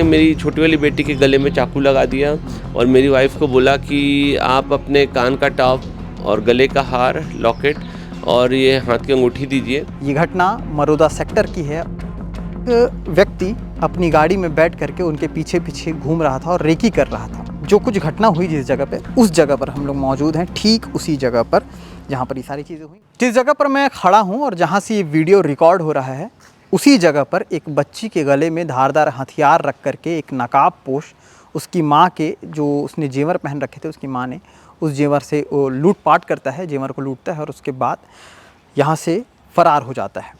मेरी छोटी वाली बेटी के गले में चाकू लगा दिया और मेरी वाइफ को बोला कि आप अपने कान का टॉप और गले का हार, लॉकेट और ये हाथ की अंगूठी दीजिए। ये घटना मरोदा सेक्टर की है। एक व्यक्ति अपनी गाड़ी में बैठ करके उनके पीछे पीछे घूम रहा था और रेकी कर रहा था। जो कुछ घटना हुई जिस जगह पे, उस जगह पर हम लोग मौजूद हैं, ठीक उसी जगह पर जहाँ पर ये सारी चीज़ें हुई। जिस जगह पर मैं खड़ा हूँ और जहाँ से ये वीडियो रिकॉर्ड हो रहा है, उसी जगह पर एक बच्ची के गले में धारदार हथियार रख करके एक नकाब पोश उसकी माँ के, जो उसने जेवर पहन रखे थे, उसकी माँ ने उस जेवर से वो लूटपाट करता है, जेवर को लूटता है और उसके बाद यहाँ से फरार हो जाता है।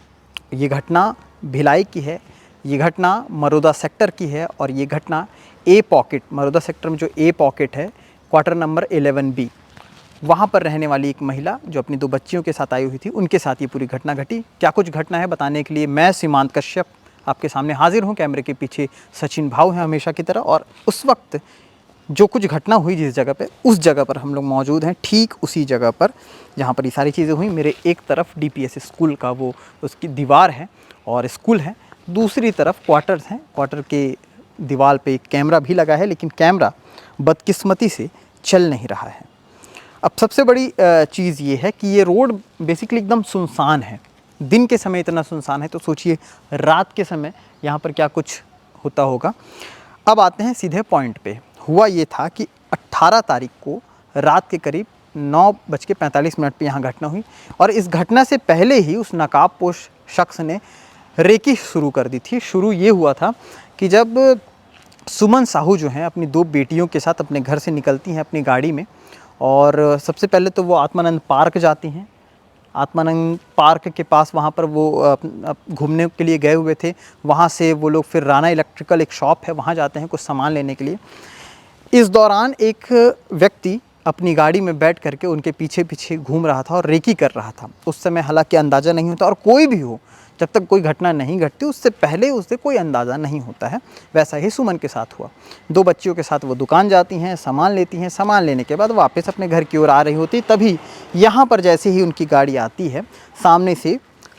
ये घटना भिलाई की है, ये घटना मरोदा सेक्टर की है और ये घटना ए पॉकेट, मरोदा सेक्टर में जो ए पॉकेट है, क्वार्टर नंबर 11B, वहाँ पर रहने वाली एक महिला जो अपनी 2 बच्चियों के साथ आई हुई थी, उनके साथ ये पूरी घटना घटी। क्या कुछ घटना है बताने के लिए मैं सीमांत कश्यप आपके सामने हाजिर हूँ। कैमरे के पीछे सचिन भाव हैं हमेशा की तरह, और उस वक्त जो कुछ घटना हुई जिस जगह पे, उस जगह पर हम लोग मौजूद हैं, ठीक उसी जगह पर जहाँ पर ये सारी चीज़ें हुई। मेरे एक तरफ DPS स्कूल का वो उसकी दीवार है और स्कूल है, दूसरी तरफ क्वार्टर्स हैं। क्वार्टर के दीवार पे एक कैमरा भी लगा है, लेकिन कैमरा बदकिस्मती से चल नहीं रहा है। अब सबसे बड़ी चीज़ ये है कि ये रोड बेसिकली एकदम सुनसान है। दिन के समय इतना सुनसान है तो सोचिए रात के समय यहाँ पर क्या कुछ होता होगा। अब आते हैं सीधे पॉइंट पे। हुआ ये था कि 18 तारीख को रात के करीब 9:45 पे यहाँ घटना हुई और इस घटना से पहले ही उस नकाबपोश शख्स ने रेकी शुरू कर दी थी। शुरू ये हुआ था कि जब सुमन साहू जो हैं अपनी 2 बेटियों के साथ अपने घर से निकलती हैं अपनी गाड़ी में, और सबसे पहले तो वो आत्मानंद पार्क जाती हैं। आत्मानंद पार्क के पास वहाँ पर वो घूमने के लिए गए हुए थे। वहाँ से वो लोग फिर राणा इलेक्ट्रिकल, एक शॉप है, वहाँ जाते हैं कुछ सामान लेने के लिए। इस दौरान एक व्यक्ति अपनी गाड़ी में बैठ करके उनके पीछे पीछे घूम रहा था और रेकी कर रहा था। उस समय हालांकि अंदाज़ा नहीं होता, और कोई भी हो, जब तक कोई घटना नहीं घटती उससे पहले उसे कोई अंदाज़ा नहीं होता है। वैसा ही सुमन के साथ हुआ। 2 बच्चियों के साथ वो दुकान जाती हैं, सामान लेती हैं, सामान लेने के बाद वापस अपने घर की ओर आ रही होती, तभी यहाँ पर जैसे ही उनकी गाड़ी आती है, सामने से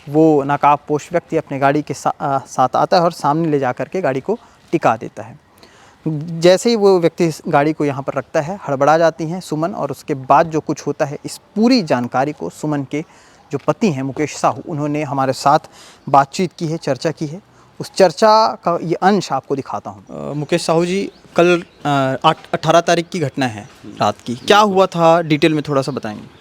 वो नकाबपोश व्यक्ति अपने गाड़ी के साथ आता है और सामने ले जा कर के गाड़ी को टिका देता है। जैसे ही वो व्यक्ति गाड़ी को यहाँ पर रखता है, हड़बड़ा जाती हैं सुमन, और उसके बाद जो कुछ होता है, इस पूरी जानकारी को सुमन के जो पति हैं मुकेश साहू, उन्होंने हमारे साथ बातचीत की है, चर्चा की है। उस चर्चा का ये अंश आपको दिखाता हूँ। मुकेश साहू जी, कल 18 तारीख की घटना है रात की, क्या हुआ था डिटेल में थोड़ा सा बताएंगे?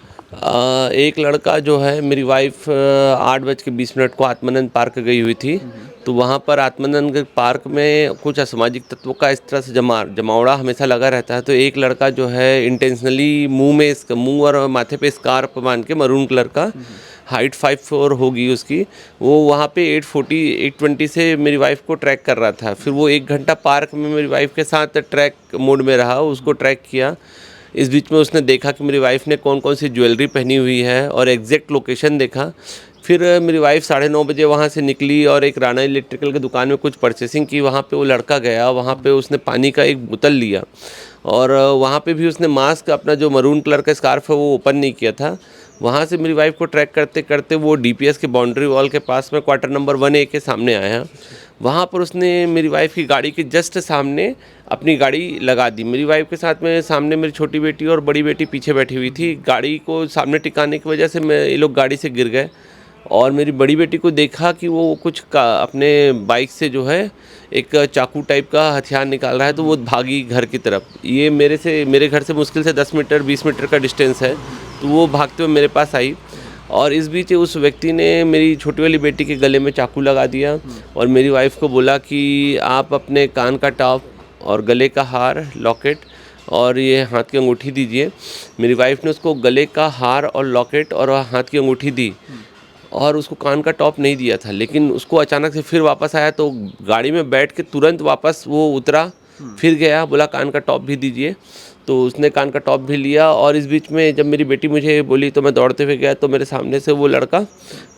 एक लड़का जो है, मेरी वाइफ 8:20 को आत्मानंद पार्क गई हुई थी, तो वहाँ पर आत्मानंद पार्क में कुछ असामाजिक तत्वों का इस तरह से जमावड़ा हमेशा लगा रहता है। तो एक लड़का जो है इंटेंशनली मुंह और माथे पे स्कार्फ बांध के, मरून कलर का, हाइट 5'4" होगी उसकी, वो वहाँ पे 820 से मेरी वाइफ को ट्रैक कर रहा था। फिर वो 1 घंटा पार्क में मेरी वाइफ के साथ ट्रैक मोड में रहा, उसको ट्रैक किया। इस बीच में उसने देखा कि मेरी वाइफ ने कौन कौन सी ज्वेलरी पहनी हुई है और एग्जैक्ट लोकेशन देखा। फिर मेरी वाइफ 9:30 बजे वहाँ से निकली और एक राणा इलेक्ट्रिकल की दुकान में कुछ परचेसिंग की। वहाँ पे वो लड़का गया, वहाँ पे उसने पानी का एक बोतल लिया और वहाँ पे भी उसने मास्क, अपना जो मरून कलर का स्कार्फ है, वो ओपन नहीं किया था। वहाँ से मेरी वाइफ को ट्रैक करते करते वो DPS के बाउंड्री वॉल के पास में क्वार्टर नंबर 1A के सामने आया। वहाँ पर उसने मेरी वाइफ की गाड़ी के जस्ट सामने अपनी गाड़ी लगा दी। मेरी वाइफ के साथ में सामने मेरी छोटी बेटी और बड़ी बेटी पीछे बैठी हुई थी। गाड़ी को सामने टिकाने की वजह से ये लोग गाड़ी से गिर गए और मेरी बड़ी बेटी को देखा कि वो कुछ अपने बाइक से जो है एक चाकू टाइप का हथियार निकाल रहा है, तो वो भागी घर की तरफ। ये मेरे घर से मुश्किल से 10 मीटर 20 मीटर का डिस्टेंस है, तो वो भागते हुए मेरे पास आई और इस बीच उस व्यक्ति ने मेरी छोटी वाली बेटी के गले में चाकू लगा दिया और मेरी वाइफ को बोला कि आप अपने कान का टॉप और गले का हार, लॉकेट और ये हाथ की अंगूठी दीजिए। मेरी वाइफ ने उसको गले का हार और लॉकेट और हाथ की अंगूठी दी और उसको कान का टॉप नहीं दिया था, लेकिन उसको अचानक से फिर वापस आया तो गाड़ी में बैठ के तुरंत वापस वो उतरा, फिर गया, बोला कान का टॉप भी दीजिए, तो उसने कान का टॉप भी लिया। और इस बीच में जब मेरी बेटी मुझे बोली तो मैं दौड़ते हुए गया, तो मेरे सामने से वो लड़का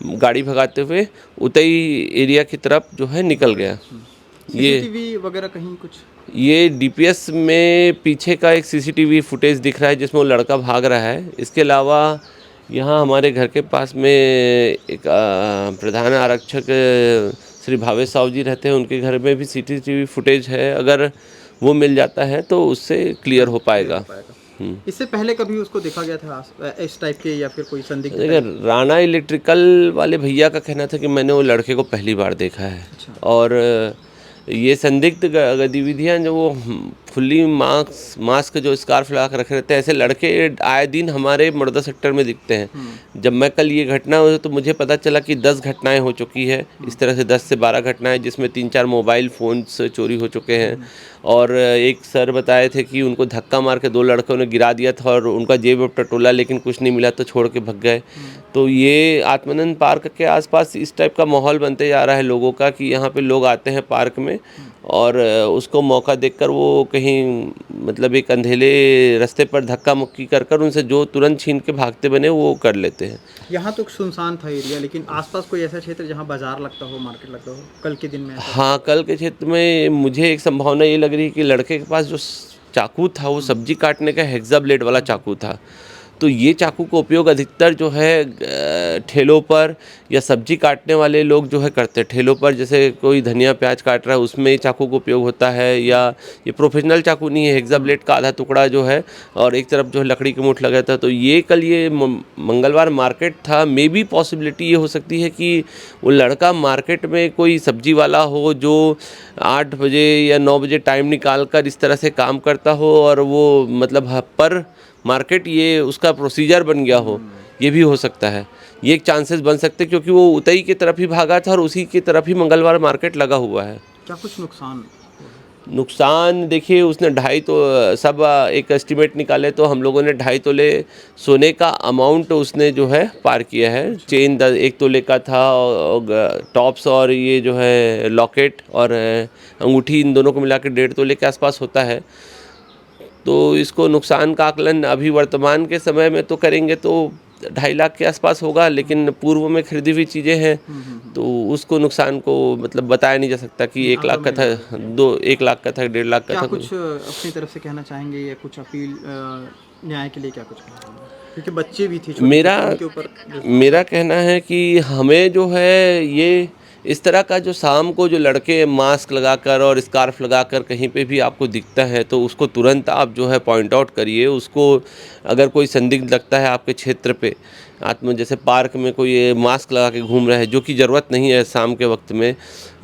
गाड़ी भगाते हुए उतई एरिया की तरफ जो है निकल गया। ये CCTV वगैरह कहीं कुछ? ये DPS में पीछे का एक CCTV फुटेज दिख रहा है जिसमें वो लड़का भाग रहा है। इसके अलावा यहाँ हमारे घर के पास में एक प्रधान आरक्षक श्री भावेश साहू जी रहते हैं, उनके घर में भी सीसीटीवी फुटेज है, अगर वो मिल जाता है तो उससे क्लियर हो पाएगा। इससे पहले कभी उसको देखा गया था इस टाइप के या फिर कोई संदिग्ध देखिए, राणा इलेक्ट्रिकल वाले भैया का कहना था कि मैंने वो लड़के को पहली बार देखा है। अच्छा। और ये संदिग्ध गतिविधियाँ जो वो फुल्ली मास्क जो स्कार्फ लगा कर रखे रहते हैं, ऐसे लड़के आए दिन हमारे मर्दा सेक्टर में दिखते हैं। जब मैं कल ये घटना हुई तो मुझे पता चला कि 10 घटनाएं हो चुकी है, इस तरह से 10 से 12 घटनाएं, जिसमें 3-4 मोबाइल फ़ोन्स चोरी हो चुके हैं। और एक सर बताए थे कि उनको धक्का मार के 2 लड़कों ने गिरा दिया था और उनका जेब में टटोला, लेकिन कुछ नहीं मिला तो छोड़ के भग गए। तो ये आत्मानंद पार्क के आसपास इस टाइप का माहौल बनते जा रहा है लोगों का, कि यहाँ पे लोग आते हैं पार्क में और उसको मौका देखकर वो कहीं मतलब एक अंधेले रास्ते पर धक्का मुक्की कर कर उनसे जो तुरंत छीन के भागते बने वो कर लेते हैं। यहाँ तो सुनसान था एरिया, लेकिन आसपास कोई ऐसा क्षेत्र जहाँ बाजार लगता हो, मार्केट लगता हो कल के दिन में? हाँ, कल के क्षेत्र में मुझे एक संभावना ये लग रही है कि लड़के के पास जो चाकू था वो सब्जी काटने का हेक्सा ब्लेड वाला चाकू था। तो ये चाकू का उपयोग अधिकतर जो है ठेलों पर या सब्जी काटने वाले लोग जो है करते हैं। ठेलों पर जैसे कोई धनिया प्याज काट रहा है उसमें चाकू का उपयोग होता है, या ये प्रोफेशनल चाकू नहीं है, हेक्सा ब्लेड का आधा टुकड़ा जो है और एक तरफ जो है लकड़ी के मूठ लगा था। तो ये कल ये मंगलवार मार्केट था, मे बी पॉसिबिलिटी ये हो सकती है कि वो लड़का मार्केट में कोई सब्जी वाला हो जो 8 बजे या 9 बजे टाइम निकाल कर इस तरह से काम करता हो, और वो मतलब पर मार्केट ये उसका प्रोसीजर बन गया हो, ये भी हो सकता है। ये एक चांसेस बन सकते हैं, क्योंकि वो उतई की तरफ ही भागा था और उसी की तरफ ही मंगलवार मार्केट लगा हुआ है। क्या कुछ नुकसान देखिए, उसने 2.5 तो सब एक एस्टिमेट निकाले तो हम लोगों ने 2.5 तोले सोने का अमाउंट उसने जो है पार किया है। चेन 1 तोले का था और टॉप्स और ये जो है लॉकेट और अंगूठी, इन दोनों को मिला के 1.5 तोले के आसपास होता है। तो इसको नुकसान का आकलन अभी वर्तमान के समय में तो करेंगे तो 2.5 लाख के आसपास होगा, लेकिन पूर्व में खरीदी हुई चीज़ें हैं तो उसको नुकसान को मतलब बताया नहीं जा सकता कि 1 लाख का था, 1 लाख का था, 1.5 लाख का था। कुछ अपनी तरफ से कहना चाहेंगे या कुछ अपील न्याय के लिए क्या कुछ कहना चाहेंगे? क्योंकि बच्चे भी थे, मेरा कहना है कि हमें जो है ये इस तरह का जो शाम को जो लड़के मास्क लगाकर और स्कार्फ लगाकर कहीं पे भी आपको दिखता है तो उसको तुरंत आप जो है पॉइंट आउट करिए। उसको अगर कोई संदिग्ध लगता है आपके क्षेत्र पे, जैसे पार्क में कोई मास्क लगा के घूम रहा है जो कि ज़रूरत नहीं है शाम के वक्त में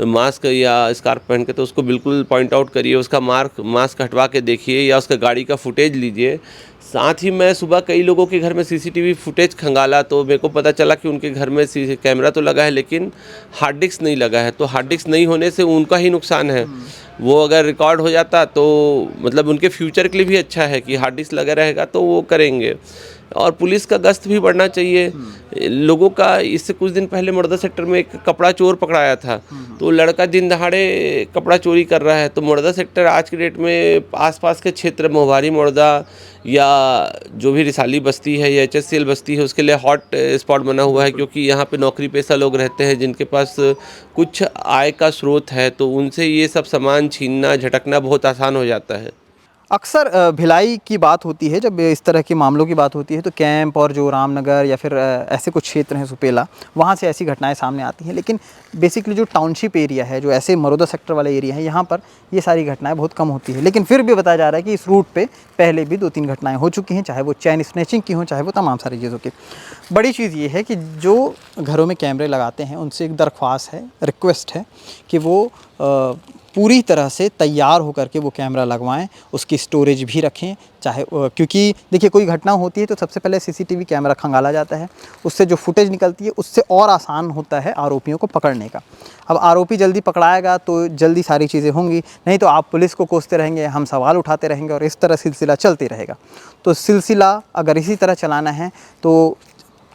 मास्क या स्कार्फ पहन के, तो उसको बिल्कुल पॉइंट आउट करिए, उसका मास्क हटवा के देखिए या उसका गाड़ी का फुटेज लीजिए। साथ ही मैं सुबह कई लोगों के घर में सीसीटीवी फुटेज खंगाला तो मेरे को पता चला कि उनके घर में कैमरा तो लगा है लेकिन हार्ड डिस्क नहीं लगा है। तो हार्ड डिस्क नहीं होने से उनका ही नुकसान है। वो अगर रिकॉर्ड हो जाता तो मतलब उनके फ्यूचर के लिए भी अच्छा है कि हार्ड डिस्क लगा रहेगा तो वो करेंगे। और पुलिस का गश्त भी बढ़ना चाहिए लोगों का। इससे कुछ दिन पहले मुर्दा सेक्टर में एक कपड़ा चोर पकड़ाया था, तो लड़का दिन दहाड़े कपड़ा चोरी कर रहा है। तो मुर्दा सेक्टर आज की डेट में आसपास के क्षेत्र मोहवारी मुर्दा या जो भी रिसाली बस्ती है या HSCL बस्ती है उसके लिए हॉट स्पॉट बना हुआ है, क्योंकि यहाँ पे नौकरी पेशा लोग रहते हैं जिनके पास कुछ आय का स्रोत है, तो उनसे ये सब सामान छीनना झटकना बहुत आसान हो जाता है। अक्सर भिलाई की बात होती है, जब इस तरह के मामलों की बात होती है तो कैंप और जो रामनगर या फिर ऐसे कुछ क्षेत्र हैं सुपेला, वहाँ से ऐसी घटनाएं सामने आती हैं। लेकिन बेसिकली जो टाउनशिप एरिया है, जो ऐसे मरोदा सेक्टर वाला एरिया है, यहाँ पर ये सारी घटनाएं बहुत कम होती है। लेकिन फिर भी बताया जा रहा है कि इस रूट पे पहले भी 2-3 घटनाएं हो चुकी हैं, चाहे वो चैन स्नैचिंग की हों, चाहे वो तमाम सारी चीज़ों की। बड़ी चीज़ ये है कि जो घरों में कैमरे लगाते हैं उनसे एक दरख्वास्त है, रिक्वेस्ट है कि वो पूरी तरह से तैयार होकर के वो कैमरा लगवाएं, उसकी स्टोरेज भी रखें। चाहे क्योंकि देखिए कोई घटना होती है तो सबसे पहले CCTV कैमरा खंगाला जाता है, उससे जो फुटेज निकलती है उससे और आसान होता है आरोपियों को पकड़ने का। अब आरोपी जल्दी पकड़ाएगा तो जल्दी सारी चीज़ें होंगी, नहीं तो आप पुलिस को कोसते रहेंगे, हम सवाल उठाते रहेंगे और इस तरह सिलसिला चलते रहेगा। तो सिलसिला अगर इसी तरह चलाना है तो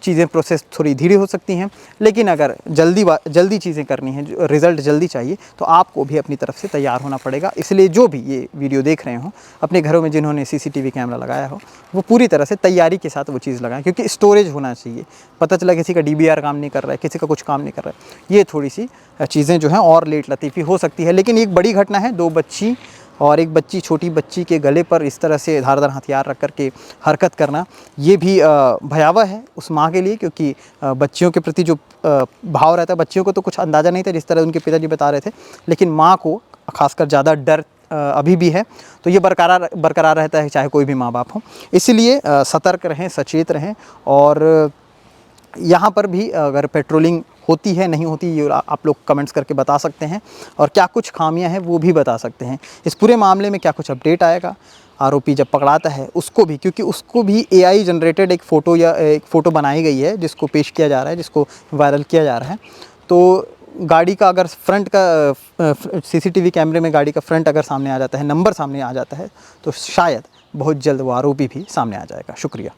चीज़ें प्रोसेस थोड़ी धीरे हो सकती हैं, लेकिन अगर जल्दी चीज़ें करनी हैं, जो रिज़ल्ट जल्दी चाहिए, तो आपको भी अपनी तरफ से तैयार होना पड़ेगा। इसलिए जो भी ये वीडियो देख रहे हो, अपने घरों में जिन्होंने CCTV कैमरा लगाया हो, वो पूरी तरह से तैयारी के साथ वो चीज़ लगाएं, क्योंकि स्टोरेज होना चाहिए। पता चला किसी का DVR काम नहीं कर रहा है, किसी का कुछ काम नहीं कर रहा है, ये थोड़ी सी चीज़ें जो हैं और लेट लतीफ़ी हो सकती है। लेकिन एक बड़ी घटना है, 2 बच्ची और एक बच्ची, छोटी बच्ची के गले पर इस तरह से धारदार हथियार रख कर के हरकत करना, ये भी भयावह है उस माँ के लिए, क्योंकि बच्चियों के प्रति जो भाव रहता है, बच्चियों को तो कुछ अंदाज़ा नहीं था जिस तरह उनके पिताजी बता रहे थे, लेकिन माँ को खासकर ज़्यादा डर अभी भी है। तो ये बरकरार रहता है चाहे कोई भी माँ बाप हो। इसलिए सतर्क रहें, सचेत रहें। और यहाँ पर भी अगर पेट्रोलिंग होती है नहीं होती, ये आप लोग कमेंट्स करके बता सकते हैं, और क्या कुछ खामियां हैं वो भी बता सकते हैं। इस पूरे मामले में क्या कुछ अपडेट आएगा, आरोपी जब पकड़ाता है उसको भी, क्योंकि उसको भी AI जनरेटेड एक फ़ोटो बनाई गई है जिसको पेश किया जा रहा है, जिसको वायरल किया जा रहा है। तो गाड़ी का अगर फ्रंट का CCTV कैमरे में गाड़ी का फ्रंट अगर सामने आ जाता है, नंबर सामने आ जाता है, तो शायद बहुत जल्द वो आरोपी भी सामने आ जाएगा। शुक्रिया।